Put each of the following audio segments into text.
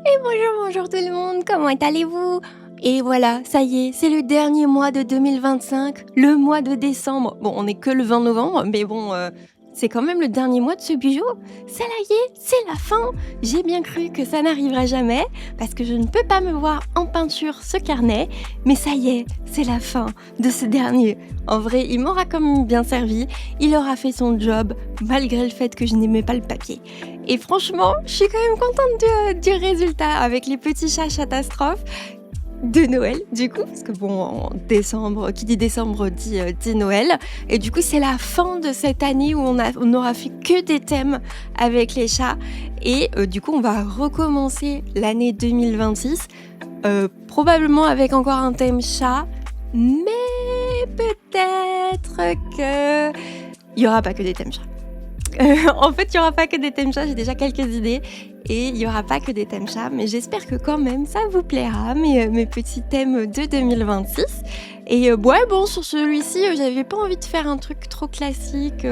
Et bonjour tout le monde, comment allez-vous? Et voilà, ça y est, c'est le dernier mois de 2025, le mois de décembre. Bon, on n'est que le 20 novembre, mais bon, c'est quand même le dernier mois de ce bijou. Ça y est, c'est la fin. J'ai bien cru que ça n'arrivera jamais, parce que je ne peux pas me voir en peinture ce carnet, mais ça y est, c'est la fin de ce dernier. En vrai, il m'aura quand même bien servi, il aura fait son job, malgré le fait que je n'aimais pas le papier. Et franchement, je suis quand même contente du résultat avec les petits chats catastrophes de Noël, du coup, parce que bon, en décembre, qui dit décembre dit Noël. Et du coup, c'est la fin de cette année où on aura fait que des thèmes avec les chats. Et du coup, on va recommencer l'année 2026, probablement avec encore un thème chat, mais peut-être que il n'y aura pas que des thèmes chats. En fait, il n'y aura pas que des thèmes chats, j'ai déjà quelques idées. Et il n'y aura pas que des thèmes chats, mais j'espère que quand même ça vous plaira, mes petits thèmes de 2026. Et ouais, bon, sur celui-ci, j'avais pas envie de faire un truc trop classique,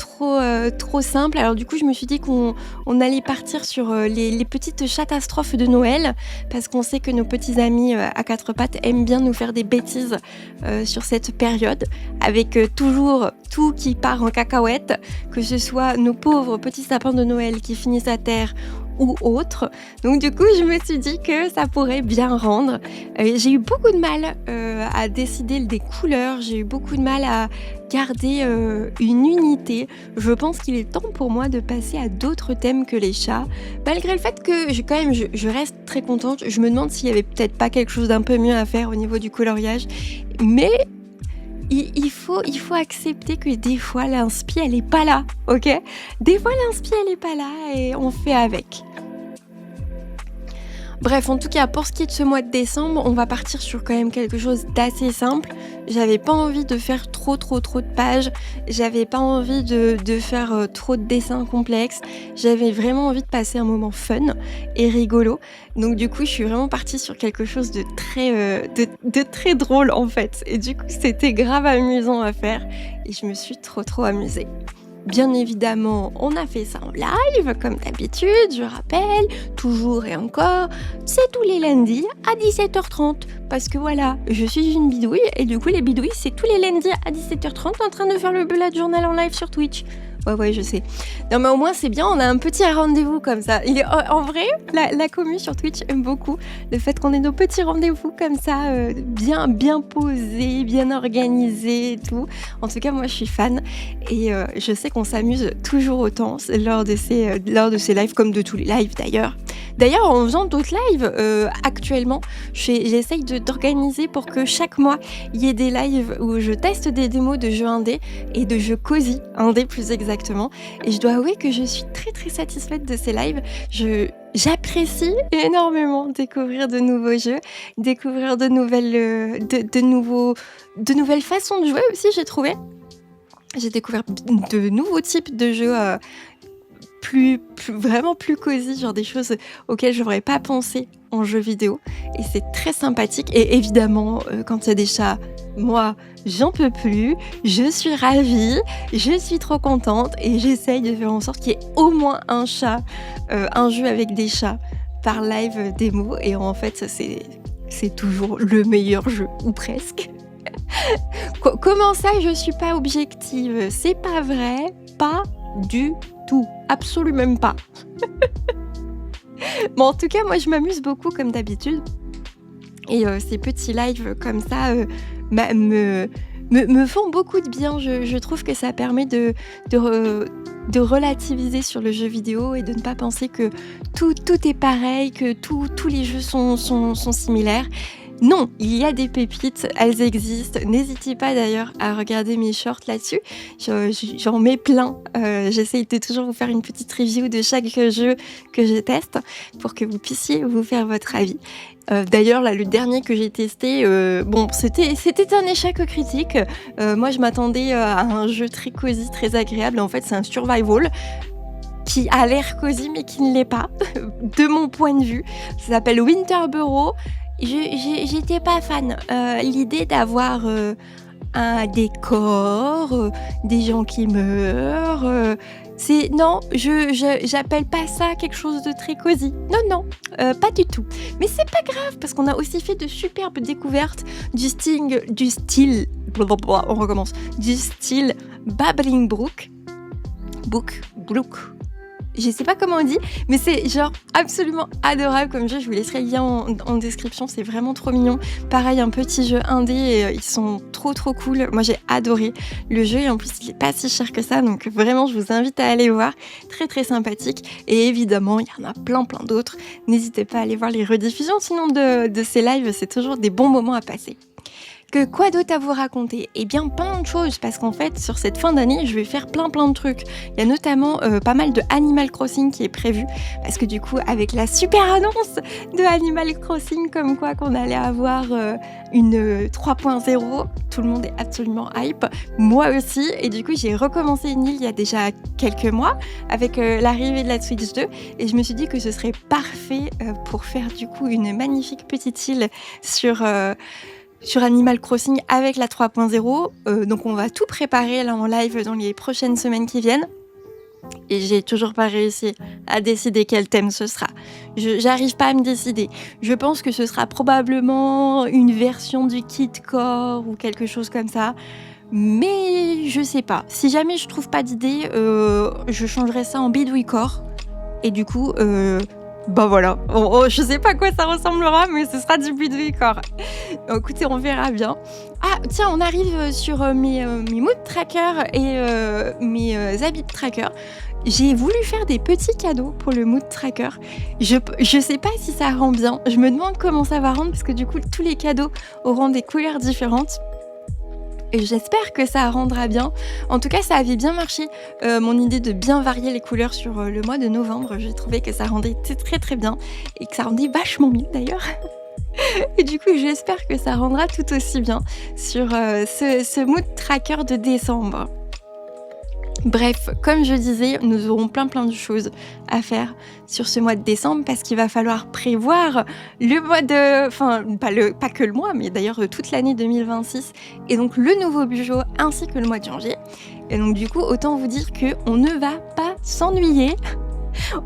trop simple. Alors du coup, je me suis dit qu'on allait partir sur les petites catastrophes de Noël, parce qu'on sait que nos petits amis à quatre pattes aiment bien nous faire des bêtises sur cette période, avec toujours tout qui part en cacahuète, que ce soit nos pauvres petits sapins de Noël qui finissent à terre ou autre. Donc du coup, je me suis dit que ça pourrait bien rendre. J'ai eu beaucoup de mal à décider des couleurs, j'ai eu beaucoup de mal à garder une unité. Je pense qu'il est temps pour moi de passer à d'autres thèmes que les chats, malgré le fait que je reste très contente. Je me demande s'il y avait peut-être pas quelque chose d'un peu mieux à faire au niveau du coloriage, mais il faut accepter que des fois l'inspi elle est pas là, ok? Des fois l'inspi elle est pas là et on fait avec. Bref, en tout cas, pour ce qui est de ce mois de décembre, on va partir sur quand même quelque chose d'assez simple. J'avais pas envie de faire trop de pages. J'avais pas envie de faire trop de dessins complexes. J'avais vraiment envie de passer un moment fun et rigolo. Donc du coup, je suis vraiment partie sur quelque chose de très drôle en fait. Et du coup, c'était grave amusant à faire. Et je me suis trop amusée. Bien évidemment, on a fait ça en live, comme d'habitude, je rappelle, toujours et encore, c'est tous les lundis à 17h30. Parce que voilà, je suis une bidouille, et du coup les bidouilles, c'est tous les lundis à 17h30 en train de faire le bullet journal en live sur Twitch. Ouais, je sais. Non mais au moins c'est bien, on a un petit rendez-vous comme ça. En vrai, la commu sur Twitch aime beaucoup le fait qu'on ait nos petits rendez-vous comme ça, bien posés, bien organisés et tout. En tout cas, moi je suis fan et je sais qu'on s'amuse toujours autant lors de ces lives, comme de tous les lives d'ailleurs. D'ailleurs, en faisant d'autres lives, actuellement, j'essaye d'organiser pour que chaque mois, il y ait des lives où je teste des démos de jeux indés et de jeux cosy indés plus exactement. Et je dois avouer que je suis très satisfaite de ces lives. J'apprécie énormément découvrir de nouveaux jeux, découvrir de nouvelles façons de jouer aussi, j'ai trouvé. J'ai découvert de nouveaux types de jeux vraiment plus cosy, genre des choses auxquelles j'aurais pas pensé en jeu vidéo. Et c'est très sympathique. Et évidemment, quand il y a des chats, moi, j'en peux plus. Je suis ravie, je suis trop contente et j'essaye de faire en sorte qu'il y ait au moins un chat, un jeu avec des chats par live démo. Et en fait, c'est toujours le meilleur jeu, ou presque. Comment ça, je suis pas objective? C'est pas vrai, pas du tout, absolument pas. Bon, en tout cas, moi, je m'amuse beaucoup comme d'habitude. Et ces petits lives comme ça me font beaucoup de bien. Je trouve que ça permet de relativiser sur le jeu vidéo et de ne pas penser que tout est pareil, que tous les jeux sont similaires. Non, il y a des pépites, elles existent. N'hésitez pas d'ailleurs à regarder mes shorts là-dessus. J'en mets plein. J'essaye de toujours vous faire une petite review de chaque jeu que je teste pour que vous puissiez vous faire votre avis. D'ailleurs, là, le dernier que j'ai testé, c'était un échec critique. Moi, je m'attendais à un jeu très cosy, très agréable. En fait, c'est un survival qui a l'air cosy, mais qui ne l'est pas, de mon point de vue. Ça s'appelle Winterborough. J'étais pas fan. L'idée d'avoir un décor, des gens qui meurent. Non, j'appelle pas ça quelque chose de très cosy. Non, non, pas du tout. Mais c'est pas grave parce qu'on a aussi fait de superbes découvertes on recommence, du style Babbling Brook. Brook. Je sais pas comment on dit, mais c'est genre absolument adorable comme jeu. Je vous laisserai le lien en description, c'est vraiment trop mignon. Pareil, un petit jeu indé, et ils sont trop cool. Moi j'ai adoré le jeu et en plus il est pas si cher que ça, donc vraiment je vous invite à aller voir. Très sympathique et évidemment il y en a plein d'autres. N'hésitez pas à aller voir les rediffusions sinon de ces lives, c'est toujours des bons moments à passer. Que quoi d'autre à vous raconter? Eh bien plein de choses parce qu'en fait sur cette fin d'année je vais faire plein de trucs. Il y a notamment pas mal de Animal Crossing qui est prévu parce que du coup avec la super annonce de Animal Crossing comme quoi qu'on allait avoir une 3.0, tout le monde est absolument hype, moi aussi, et du coup j'ai recommencé une île il y a déjà quelques mois avec l'arrivée de la Switch 2 et je me suis dit que ce serait parfait pour faire du coup une magnifique petite île sur Animal Crossing avec la 3.0. Donc on va tout préparer là en live dans les prochaines semaines qui viennent. Et j'ai toujours pas réussi à décider quel thème ce sera. J'arrive pas à me décider. Je pense que ce sera probablement une version du Kid Core ou quelque chose comme ça. Mais je sais pas. Si jamais je trouve pas d'idée, je changerai ça en Bidouille Core. Et du coup, bah voilà, je sais pas à quoi ça ressemblera, mais ce sera du Bidouille Core. Écoutez, on verra bien. Ah, tiens, on arrive sur mes mood trackers et mes habit trackers. J'ai voulu faire des petits cadeaux pour le mood tracker. Je sais pas si ça rend bien. Je me demande comment ça va rendre parce que du coup, tous les cadeaux auront des couleurs différentes. Et j'espère que ça rendra bien. En tout cas, ça avait bien marché. Mon idée de bien varier les couleurs sur le mois de novembre, j'ai trouvé que ça rendait très bien et que ça rendait vachement mieux d'ailleurs. Et du coup, j'espère que ça rendra tout aussi bien sur ce mood tracker de décembre. Bref, comme je disais, nous aurons plein de choses à faire sur ce mois de décembre parce qu'il va falloir prévoir le mois de... Enfin, pas que le mois, mais d'ailleurs toute l'année 2026 et donc le nouveau budget ainsi que le mois de janvier. Et donc du coup, autant vous dire qu'on ne va pas s'ennuyer,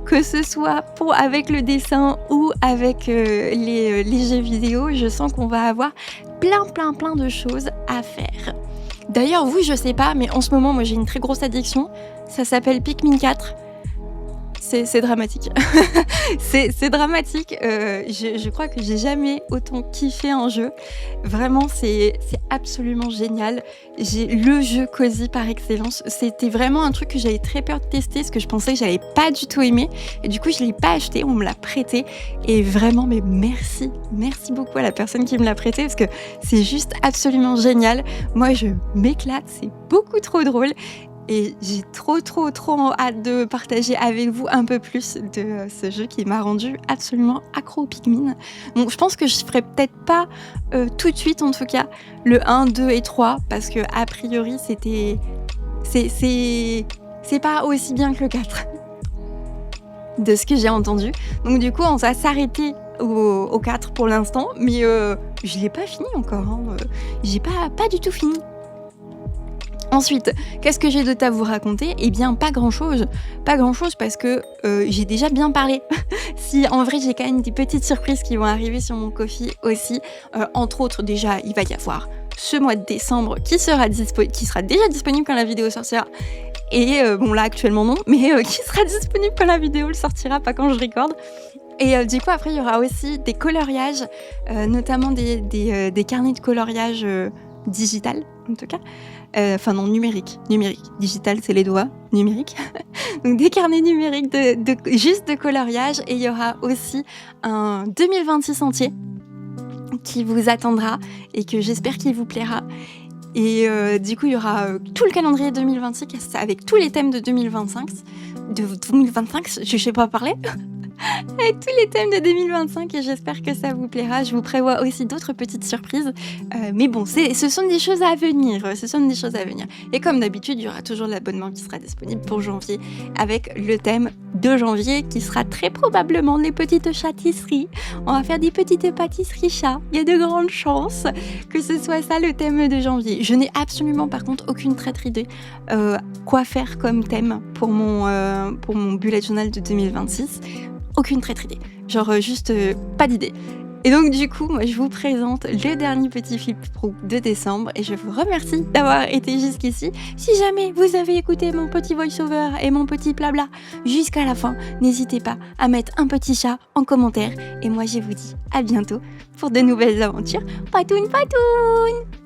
que ce soit avec le dessin ou avec les jeux vidéo. Je sens qu'on va avoir plein de choses à faire. D'ailleurs, vous, je sais pas, mais en ce moment, moi, j'ai une très grosse addiction. Ça s'appelle Pikmin 4. C'est dramatique. c'est dramatique. Je crois que j'ai jamais autant kiffé un jeu. Vraiment, c'est absolument génial. J'ai le jeu cosy par excellence. C'était vraiment un truc que j'avais très peur de tester parce que je pensais que j'allais pas du tout aimer. Et du coup, je l'ai pas acheté. On me l'a prêté. Et vraiment, mais merci beaucoup à la personne qui me l'a prêté parce que c'est juste absolument génial. Moi, je m'éclate. C'est beaucoup trop drôle. Et j'ai trop hâte de partager avec vous un peu plus de ce jeu qui m'a rendu absolument accro au Pikmin. Donc je pense que je ferai peut-être pas tout de suite en tout cas le 1, 2 et 3 parce que a priori c'est pas aussi bien que le 4 de ce que j'ai entendu. Donc du coup on va s'arrêter au 4 pour l'instant, mais je l'ai pas fini encore. J'ai pas du tout fini. Ensuite, qu'est-ce que j'ai d'autre à vous raconter? Eh bien, pas grand-chose parce que j'ai déjà bien parlé. Si, en vrai, j'ai quand même des petites surprises qui vont arriver sur mon Ko-fi aussi. Entre autres, déjà, il va y avoir ce mois de décembre qui sera déjà disponible quand la vidéo sortira. Et bon, là, actuellement, non, mais qui sera disponible quand la vidéo le sortira, pas quand je recorde. Et du coup, après, il y aura aussi des coloriages, notamment des carnets de coloriage digital, en tout cas. Enfin non, numérique. Digital, c'est les doigts. Numérique. Donc des carnets numériques juste de coloriage. Et il y aura aussi un 2026 entier qui vous attendra et que j'espère qu'il vous plaira. Et du coup, il y aura tout le calendrier 2026 avec tous les thèmes de 2025. Je sais pas parler. avec tous les thèmes de 2025 et j'espère que ça vous plaira. Je vous prévois aussi d'autres petites surprises. Mais bon, ce sont des choses à venir. Ce sont des choses à venir. Et comme d'habitude, il y aura toujours l'abonnement qui sera disponible pour janvier avec le thème de janvier qui sera très probablement les petites châtisseries. On va faire des petites pâtisseries chats. Il y a de grandes chances que ce soit ça le thème de janvier. Je n'ai absolument par contre aucune traître idée quoi faire comme thème pour mon bullet journal de 2026. Aucune traître idée. Genre juste pas d'idée. Et donc du coup, moi je vous présente le dernier petit flip pro de décembre et je vous remercie d'avoir été jusqu'ici. Si jamais vous avez écouté mon petit voice-over et mon petit blabla jusqu'à la fin, n'hésitez pas à mettre un petit chat en commentaire. Et moi je vous dis à bientôt pour de nouvelles aventures. Patoun patoun!